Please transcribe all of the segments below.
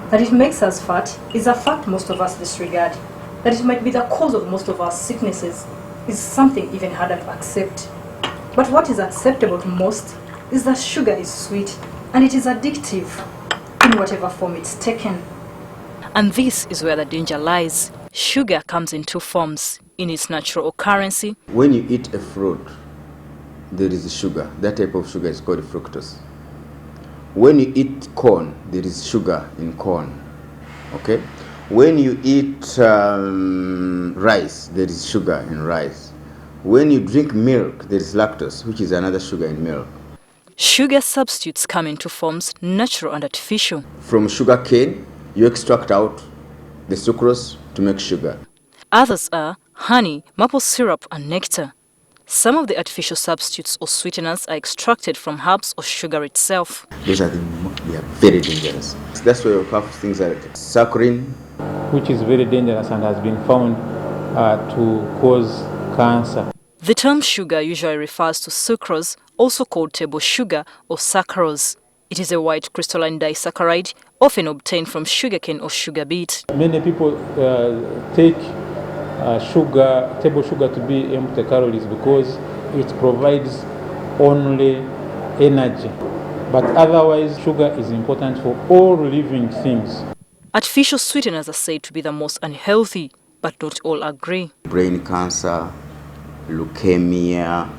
That it makes us fat is a fact most of us disregard. That it might be the cause of most of our sicknesses is something even harder to accept. But what is acceptable to most is that sugar is sweet and it is addictive in whatever form it's taken. And this is where the danger lies. Sugar comes in two forms. In its natural occurrence, when you eat a fruit, there is sugar. That type of sugar is called fructose. When you eat corn, there is sugar in corn. Okay? When you eat rice, there is sugar in rice. When you drink milk, there is lactose, which is another sugar in milk. Sugar substitutes come in two forms, natural and artificial. From sugar cane, you extract out the sucrose to make sugar. Others are honey, maple syrup and nectar. Some of the artificial substitutes or sweeteners are extracted from herbs or sugar itself. Those are they are very dangerous. That's why you have things like saccharin, which is very dangerous and has been found to cause cancer. The term sugar usually refers to sucrose, also called table sugar or saccharose. It is a white crystalline disaccharide, often obtained from sugarcane or sugar beet. Many people take table sugar to be empty calories because it provides only energy. But otherwise, sugar is important for all living things. Artificial sweeteners are said to be the most unhealthy, but not all agree. Brain cancer, leukemia,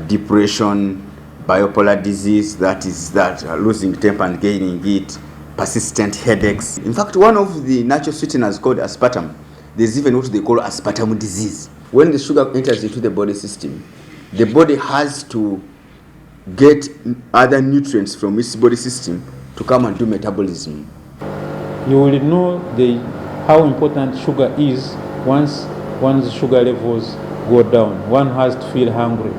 depression, bipolar disease, that is losing temper and gaining it, persistent headaches. In fact, one of the natural sweeteners called aspartame, there's even what they call aspartame disease. When the sugar enters into the body system, the body has to get other nutrients from its body system to come and do metabolism. You will know how important sugar is once sugar levels go down. One has to feel hungry.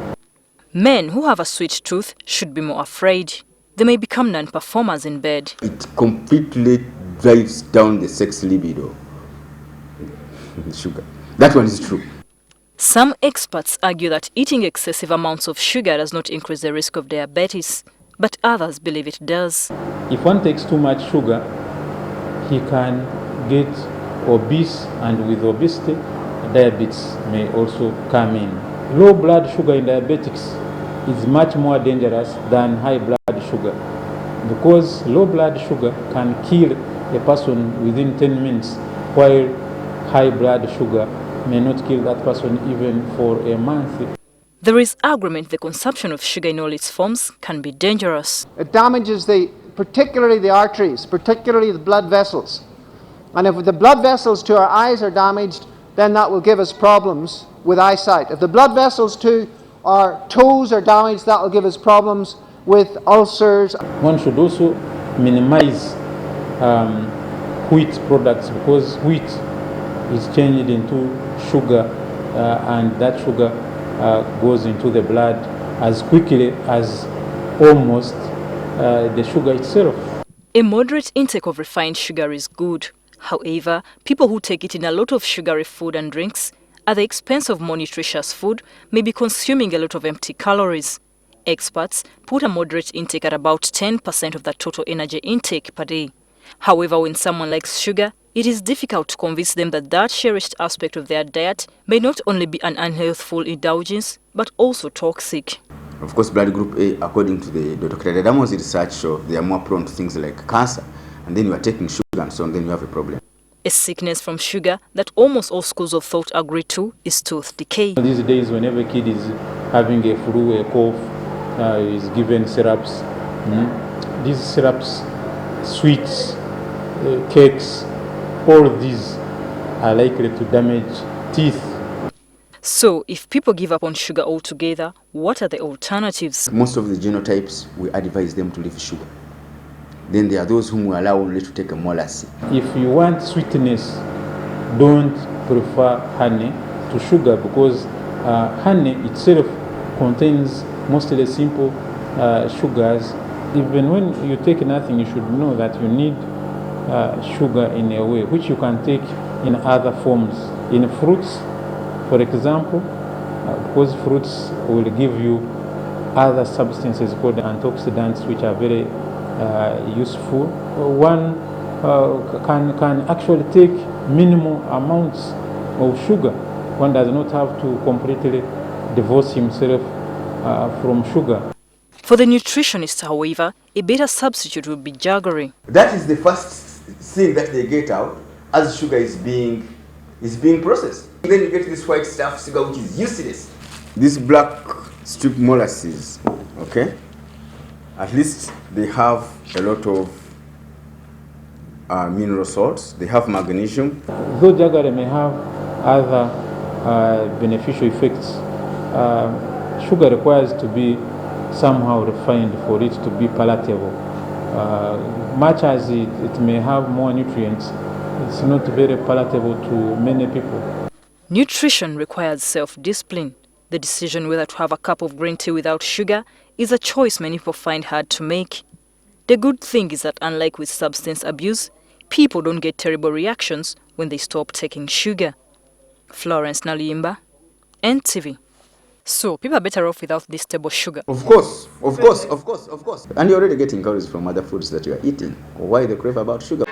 Men who have a sweet tooth should be more afraid. They may become non-performers in bed. It completely drives down the sex libido. Sugar. That one is true. Some experts argue that eating excessive amounts of sugar does not increase the risk of diabetes, but others believe it does. If one takes too much sugar, he can get obese, and with obesity, diabetes may also come in. Low blood sugar in diabetics is much more dangerous than high blood sugar because low blood sugar can kill a person within 10 minutes, while high blood sugar may not kill that person even for a month. There is agreement the consumption of sugar in all its forms can be dangerous. It damages particularly the arteries, particularly the blood vessels. And if the blood vessels to our eyes are damaged, then that will give us problems with eyesight. If the blood vessels to our toes are damaged, that will give us problems with ulcers. One should also minimize wheat products because wheat is changed into sugar and that sugar goes into the blood as quickly as almost the sugar itself. A moderate intake of refined sugar is good. However, people who take it in a lot of sugary food and drinks at the expense of more nutritious food may be consuming a lot of empty calories. Experts put a moderate intake at about 10% of the total energy intake per day. However, when someone likes sugar, it is difficult to convince them that that cherished aspect of their diet may not only be an unhealthful indulgence, but also toxic. Of course, blood group A, according to the Dr. Dadamo's research, show they are more prone to things like cancer. And then you are taking sugar and so on, then you have a problem. A sickness from sugar that almost all schools of thought agree to is tooth decay. These days, whenever a kid is having a flu, a cough, is given syrups. These syrups, sweets, cakes, all of these are likely to damage teeth. So, if people give up on sugar altogether, what are the alternatives? Most of the genotypes, we advise them to leave sugar. Then there are those whom we allow only to take a molasses. If you want sweetness, don't prefer honey to sugar because honey itself contains mostly simple sugars. Even when you take nothing, you should know that you need sugar in a way, which you can take in other forms. In fruits, for example, because fruits will give you other substances called antioxidants which are very useful. One can actually take minimal amounts of sugar. One does not have to completely divorce himself from sugar. For the nutritionist, however, a better substitute would be jaggery. That is the first thing that they get out as sugar is being processed. And then you get this white stuff sugar which is useless. This black strip molasses, okay, at least they have a lot of mineral salts, they have magnesium. Though jaggery may have other beneficial effects, sugar requires to be somehow refined for it to be palatable. Much as it may have more nutrients, it's not very palatable to many people. Nutrition requires self-discipline. The decision whether to have a cup of green tea without sugar is a choice many people find hard to make. The good thing is that unlike with substance abuse, people don't get terrible reactions when they stop taking sugar. Florence Naluyimba, NTV. So, people are better off without this table sugar. Of course. And you're already getting calories from other foods that you are eating. Why the crave about sugar?